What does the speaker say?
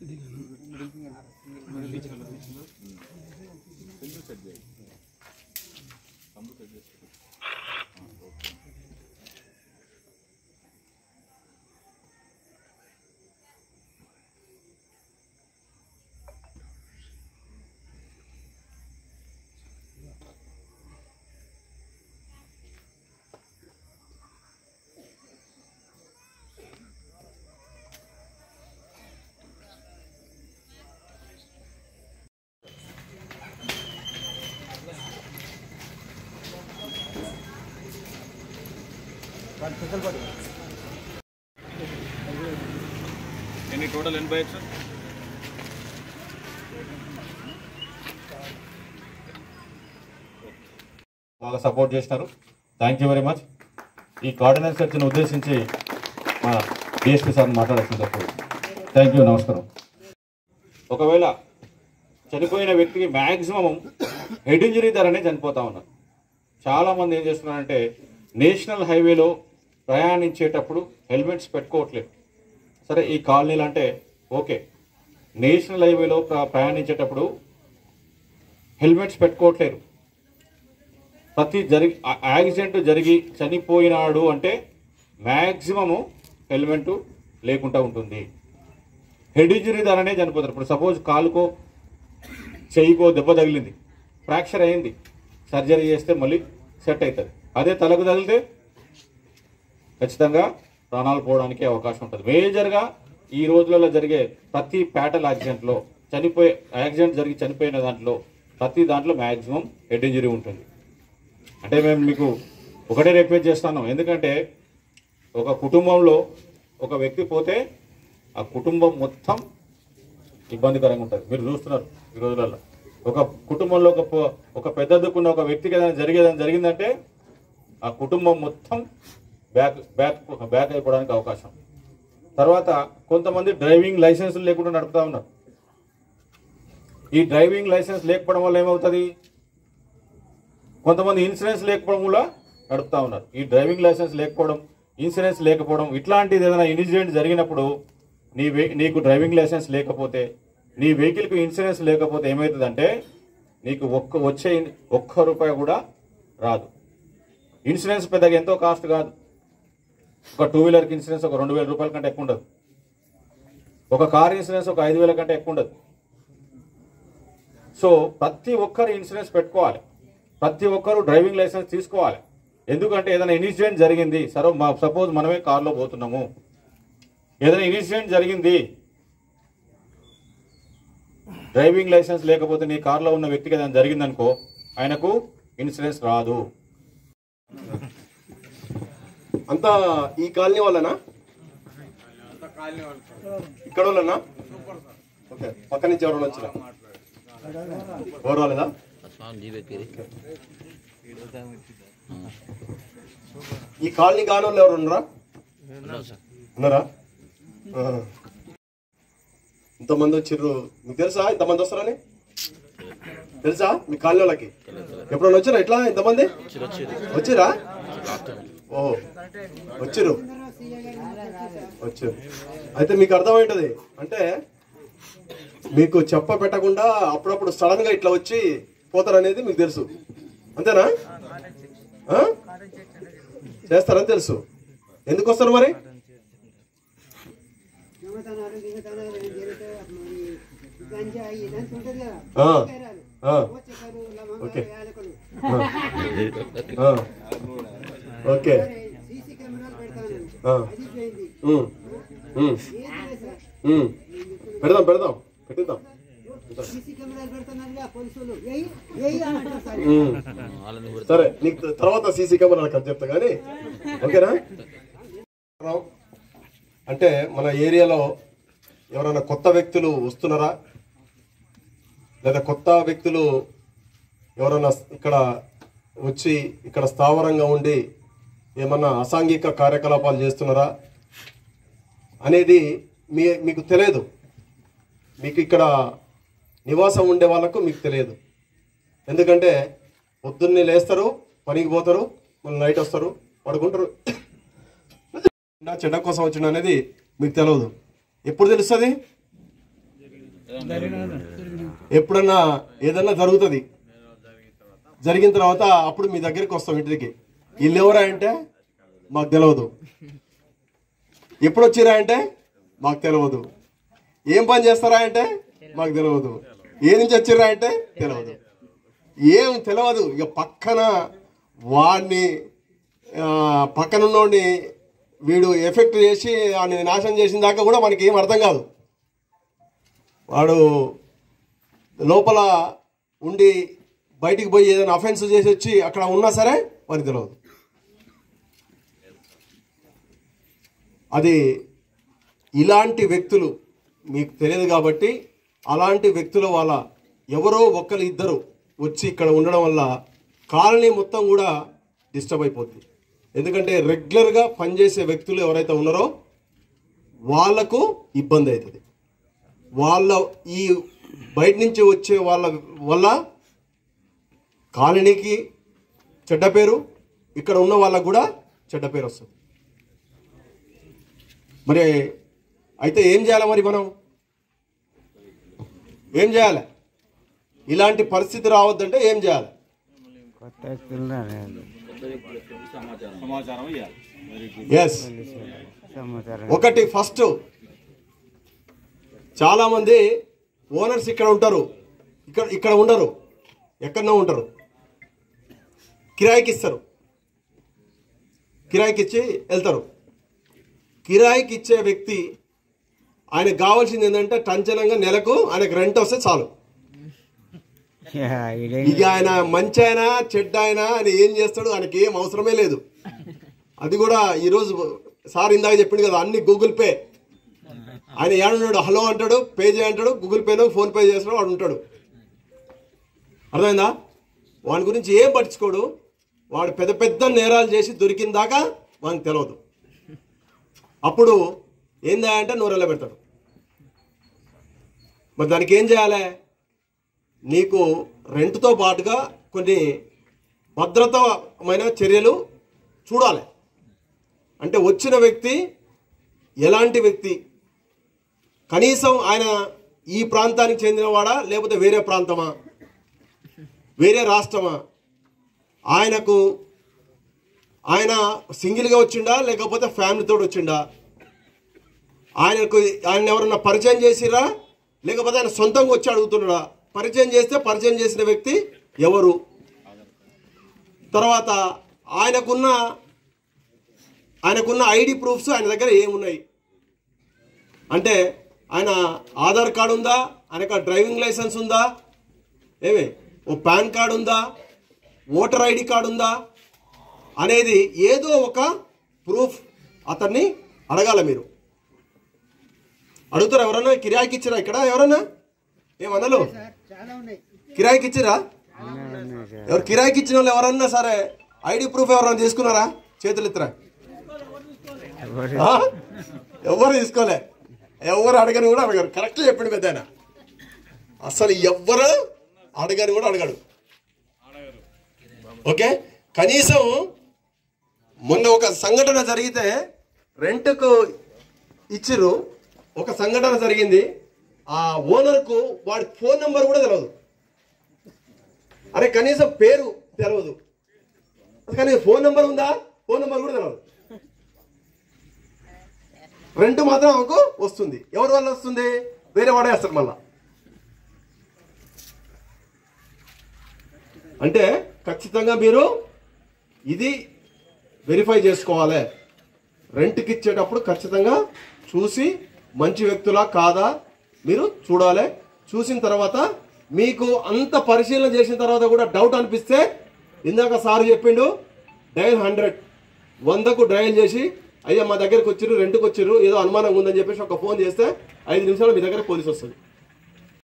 ఎన్ని టోటల్ ఎన్ని బైక్స్? బాగా సపోర్ట్ చేస్తారు. Thank you very much. ఈ కార్డినెన్స్ చర్చను ఉద్దేశించి మా డిఎస్పీ సార్ మాట్లాడాల్సింది. థ్యాంక్ యూ, నమస్కారం. ఒకవేళ చనిపోయిన వ్యక్తికి మ్యాక్సిమం హెడ్ ఇంజరీ ధరనే చనిపోతా ఉన్నారు. చాలామంది ఏం చేస్తున్నారంటే నేషనల్ హైవేలో ప్రయాణించేటప్పుడు హెల్మెట్స్ పెట్టుకోవట్లేదు. సరే, ఈ కాలనీలు అంటే ఓకే, నేషనల్ హైవేలో ప్రయాణించేటప్పుడు హెల్మెట్స్ పెట్టుకోవట్లేరు. యాక్సిడెంట్ జరిగి చనిపోయినాడు అంటే మ్యాక్సిమము హెల్మెట్ లేకుండా ఉంటుంది. హెడ్ ఇంజరీ ద్వారానే చనిపోతారు. ఇప్పుడు సపోజ్ కాలుకో చెయ్యికో దెబ్బ తగిలింది, ఫ్రాక్చర్ అయింది, సర్జరీ చేస్తే మళ్ళీ సెట్ అవుతుంది. అదే తలకు తగిలితే ఖచ్చితంగా ప్రాణాలు పోవడానికి అవకాశం ఉంటుంది. మేజర్గా ఈ రోజులలో జరిగే ప్రతి ప్యాటల్ యాక్సిడెంట్లో యాక్సిడెంట్ జరిగి చనిపోయిన దాంట్లో ప్రతి దాంట్లో మ్యాక్సిమం హెడ్ ఇంజరీ ఉంటుంది. అంటే మేము మీకు ఒకటే రిక్వెస్ట్ చేస్తున్నాం. ఎందుకంటే ఒక కుటుంబంలో ఒక వ్యక్తి పోతే ఆ కుటుంబం మొత్తం ఇబ్బందికరంగా ఉంటుంది. మీరు చూస్తున్నారు ఈ రోజులలో ఒక కుటుంబంలో ఒక పెద్ద దుక్కున్న ఒక వ్యక్తికి ఏదైనా జరిగిందంటే ఆ కుటుంబం మొత్తం బ్యాక్ అయిపోవడానికి అవకాశం. తర్వాత కొంతమంది డ్రైవింగ్ లైసెన్సులు లేకుండా నడుపుతా ఉన్నారు. ఈ డ్రైవింగ్ లైసెన్స్ లేకపోవడం వల్ల ఏమవుతుంది? కొంతమంది ఇన్సూరెన్స్ లేకపోవడం కూడా నడుపుతా ఉన్నారు. ఈ డ్రైవింగ్ లైసెన్స్ లేకపోవడం, ఇన్సూరెన్స్ లేకపోవడం, ఇట్లాంటిది ఏదైనా ఇన్సిడెంట్ జరిగినప్పుడు నీకు డ్రైవింగ్ లైసెన్స్ లేకపోతే, నీ వెహికల్కి ఇన్సూరెన్స్ లేకపోతే ఏమవుతుందంటే నీకు వచ్చే ₹1 కూడా రాదు. ఇన్సూరెన్స్ పెద్దగా ఎంతో కాస్ట్ కాదు. ఒక 2 వీలర్కి ఇన్సూరెన్స్ ఒక ₹2,000 కంటే ఎక్కువ ఉండదు. ఒక కార్ ఇన్సూరెన్స్ ఒక 5,000 కంటే ఎక్కువ ఉండదు. సో ప్రతి ఒక్కరు ఇన్సూరెన్స్ పెట్టుకోవాలి, ప్రతి ఒక్కరు డ్రైవింగ్ లైసెన్స్ తీసుకోవాలి. ఎందుకంటే ఏదైనా ఇన్సిడెంట్ జరిగింది, సపోజ్ మనమే కార్లో పోతున్నాము, ఏదైనా ఇన్సిడెంట్ జరిగింది, డ్రైవింగ్ లైసెన్స్ లేకపోతే నీ కార్లో ఉన్న వ్యక్తికి ఏదైనా జరిగిందనుకో ఆయనకు ఇన్సూరెన్స్ రాదు. అంతా ఈ కాలనీ వాళ్ళనా? ఇక్కడ వాళ్ళనా? ఓకే, పక్క నుంచి ఎవరైనా వచ్చినా ఎవరు వాళ్ళదా? ఈ కాలనీ కాని వాళ్ళు ఎవరు ఉన్నారా? ఇంతమంది వచ్చిర్రు. మీకు తెలుసా ఇంతమంది వస్తారని? తెలుసా మీ కాలనీ వాళ్ళకి? ఎప్పుడైనా వచ్చిరా ఇట్లా ఇంతమంది వచ్చిరా? ఓ వచ్చిర్రు. అయితే మీకు అర్థమైంటది అంటే మీకు చెప్ప పెట్టకుండా అప్పుడప్పుడు సడన్ గా ఇట్లా వచ్చి పోతారనేది మీకు తెలుసు, అంతేనా? చేస్తారని తెలుసు. ఎందుకు వస్తారు మరి? ఓకే ఓకే పెడదాం పెట్టిద్దాం. సరే, నీకు తర్వాత సీసీ కెమెరాలకు అని చెప్తా కానీ ఓకేనా? అంటే మన ఏరియాలో ఎవరైనా కొత్త వ్యక్తులు వస్తున్నారా, లేదా కొత్త వ్యక్తులు ఎవరైనా ఇక్కడ వచ్చి ఇక్కడ స్థావరంగా ఉండి ఏమన్నా అసాంఘిక కార్యకలాపాలు చేస్తున్నారా అనేది మీకు తెలియదు. మీకు ఇక్కడ నివాసం ఉండే వాళ్ళకు మీకు తెలియదు. ఎందుకంటే పొద్దున్నే లేస్తారు, పనికి పోతారు, మళ్ళీ నైట్ వస్తారు, పడుకుంటారు. చెడ్డ కోసం వచ్చిన అనేది మీకు తెలియదు. ఎప్పుడు తెలుస్తుంది? ఎప్పుడన్నా ఏదన్నా జరుగుతుంది, జరిగిన తర్వాత అప్పుడు మీ దగ్గరికి వస్తాం ఇంటికి. వీళ్ళు ఎవరా అంటే మాకు తెలియదు, ఎప్పుడు వచ్చిరా అంటే మాకు తెలియదు, ఏం పని చేస్తారా అంటే మాకు తెలియదు, ఏ నుంచి వచ్చిరా అంటే తెలియదు, ఏం తెలియదు. ఇక పక్కన వాడిని పక్కనున్నోడిని వీడు ఎఫెక్ట్ చేసి వాడిని నాశనం చేసిన దాకా కూడా మనకి ఏం అర్థం కాదు. వాడు లోపల ఉండి బయటికి పోయి ఏదైనా అఫెన్స్ చేసి వచ్చి అక్కడ ఉన్నా సరే వారికి తెలియదు. అది ఇలాంటి వ్యక్తులు మీకు తెలియదు కాబట్టి అలాంటి వ్యక్తుల వల్ల ఎవరో ఒకరు ఇద్దరు వచ్చి ఇక్కడ ఉండడం వల్ల కాలనీ మొత్తం కూడా డిస్టర్బ్ అయిపోతుంది. ఎందుకంటే రెగ్యులర్గా పనిచేసే వ్యక్తులు ఎవరైతే ఉన్నారో వాళ్లకు ఇబ్బంది అవుతుంది. వాళ్ళ ఈ బయట నుంచి వచ్చే వాళ్ళ వల్ల కాలనీకి చెడ్డ పేరు, ఇక్కడ ఉన్న వాళ్ళకు కూడా చెడ్డ పేరు వస్తుంది. మరి అయితే ఏం చేయాలి? మరి మనం ఏం చేయాలి? ఇలాంటి పరిస్థితి రావద్దంటే ఏం చేయాలి? ఎస్, ఒకటి ఫస్ట్ చాలా మంది ఓనర్స్ ఇక్కడ ఉంటారు, ఇక్కడ ఉండరు, ఎక్కడో ఉంటారు, కిరాయికి ఇస్తారు, కిరాయికి ఇచ్చి వెళ్తారు. కిరాయికి ఇచ్చే వ్యక్తి ఆయనకు కావాల్సింది ఏంటంటే టంచనంగా నెలకు ఆయనకు రెంట్ వస్తే చాలు. ఇక ఆయన మంచి అయినా చెడ్డ అయినా ఆయన ఏం చేస్తాడు, ఆయనకి ఏం అవసరమే లేదు. అది కూడా ఈరోజు సార్ ఇందాక చెప్పింది కదా, అన్ని గూగుల్ పే. ఆయన ఏడున్నాడు, హలో అంటాడు, పే చేయంటాడు, గూగుల్ పేలో ఫోన్ పే చేస్తాడు, వాడు ఉంటాడు. అర్థమైందా? వాడి గురించి ఏం పట్టించుకోడు. వాడు పెద్ద పెద్ద నేరాలు చేసి దొరికిన దాకా మనకు తెలియదు. అప్పుడు ఏందా అంటే నూరెళ్ళ పెడతాడు. మరి దానికి ఏం చేయాలి? నీకు రెంట్తో పాటుగా కొన్ని భద్రతమైన చర్యలు చూడాలి. అంటే వచ్చిన వ్యక్తి ఎలాంటి వ్యక్తి, కనీసం ఆయన ఈ ప్రాంతానికి చెందినవాడా లేకపోతే వేరే ప్రాంతమా, వేరే రాష్ట్రమా, ఆయన సింగిల్గా వచ్చిండా లేకపోతే ఫ్యామిలీతో వచ్చిండా, ఆయన ఎవరన్నా పరిచయం చేసిరా లేకపోతే ఆయన సొంతంగా వచ్చి అడుగుతున్నాడా, పరిచయం చేస్తే పరిచయం చేసిన వ్యక్తి ఎవరు, తర్వాత ఆయనకున్న ఐడి ప్రూఫ్స్ ఆయన దగ్గర ఏమున్నాయి, అంటే ఆయన ఆధార్ కార్డు ఉందా, ఆయనకు డ్రైవింగ్ లైసెన్స్ ఉందా, ఓ పాన్ కార్డు ఉందా, ఓటర్ ఐడి కార్డు ఉందా అనేది ఏదో ఒక ప్రూఫ్ అతన్ని అడగాల. మీరు అడుగుతారా? ఎవరన్నా కిరాయికి ఇచ్చిరా? ఇక్కడ ఎవరన్నా ఏమన్నలు కిరాయికి ఇచ్చిరా? ఎవరు కిరాయికి ఇచ్చిన వాళ్ళు ఎవరన్నా సరే ఐడి ప్రూఫ్ ఎవరన్నా తీసుకున్నారా? చేతులు ఎత్తురా. ఎవరు తీసుకోలే, ఎవరు అడగని కూడా అడగరు. కరెక్ట్ చెప్పండి పెద్ద ఆయన, అసలు ఎవ్వరు అడగని కూడా అడగడు. ఓకే, కనీసం మొన్న ఒక సంఘటన జరిగితే రెంట్కు ఇచ్చిర్రు, ఒక సంఘటన జరిగింది. ఆ ఓనర్కు వాడి ఫోన్ నెంబర్ కూడా తెలియదు. అరే కనీసం పేరు తెలియదు, కానీ ఫోన్ నెంబర్ ఉందా? ఫోన్ నెంబర్ కూడా తెలియదు. రెంట్ మాత్రం ఆమెకు వస్తుంది. ఎవరి వల్ల వస్తుంది? వేరే వాడే వేస్తారు మళ్ళా. అంటే ఖచ్చితంగా మీరు ఇది వెరిఫై చేసుకోవాలి. రెంట్కి ఇచ్చేటప్పుడు ఖచ్చితంగా చూసి మంచి వ్యక్తులా కాదా మీరు చూడాలి. చూసిన తర్వాత మీకు అంత పరిశీలన చేసిన తర్వాత కూడా డౌట్ అనిపిస్తే, ఇందాక సార్ చెప్పిండు డయల్ 100కు డయల్ చేసి, అయ్యా మా దగ్గరకు వచ్చిర్రు, రెంట్కి వచ్చిర్రు, ఏదో అనుమానంగా ఉందని చెప్పేసి ఒక ఫోన్ చేస్తే 5 నిమిషాలు మీ దగ్గర పోలీసు వస్తుంది.